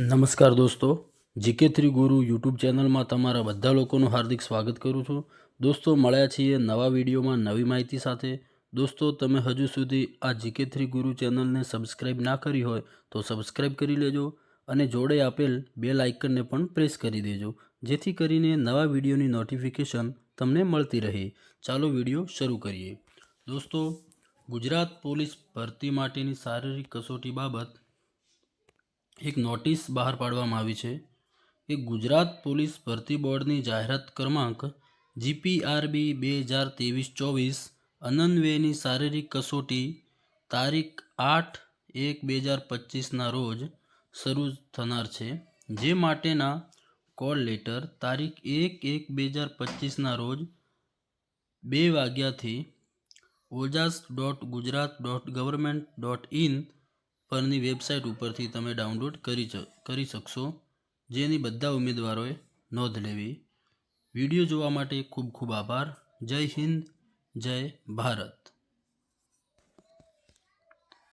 નમસ્કાર દોસ્તો, જીકે3 ગુરુ યુટ્યુબ ચેનલમાં તમારા બધા લોકોનું હાર્દિક સ્વાગત કરું છું. દોસ્તો, મળ્યા છીએ નવા વિડીયોમાં નવી માહિતી સાથે. દોસ્તો, તમે હજુ સુધી આ જીકે3 ગુરુ ચેનલને સબસ્ક્રાઈબ ના કરી હોય તો સબસ્ક્રાઈબ કરી લેજો અને જોડે આપેલ બેલ આઇકનને પણ પ્રેસ કરી દેજો, જેથી કરીને નવા વિડીયોની નોટિફિકેશન તમને મળતી રહે. ચાલો વિડીયો શરૂ કરીએ. દોસ્તો, ગુજરાત પોલીસ ભરતી માટેની શારીરિક કસોટી બાબત એક નોટિસ બહાર પાડવામાં આવી છે કે ગુજરાત પોલીસ ભરતી બોર્ડની જાહેરાત ક્રમાંક GPRB 2023-24 અનન્વેની શારીરિક કસોટી તારીખ 8/1/2025ના રોજ શરૂ થનાર છે, જે માટેના કોલ લેટર તારીખ 1/1/2025ના રોજ 2 વાગ્યાથી ojas.gujarat.government.in પરની વેબસાઇટ ઉપરથી તમે ડાઉનલોડ કરી શકશો, જેની બધા ઉમેદવારોએ નોંધ લેવી. વિડીયો જોવા માટે ખૂબ ખૂબ આભાર. જય હિન્દ, જય ભારત.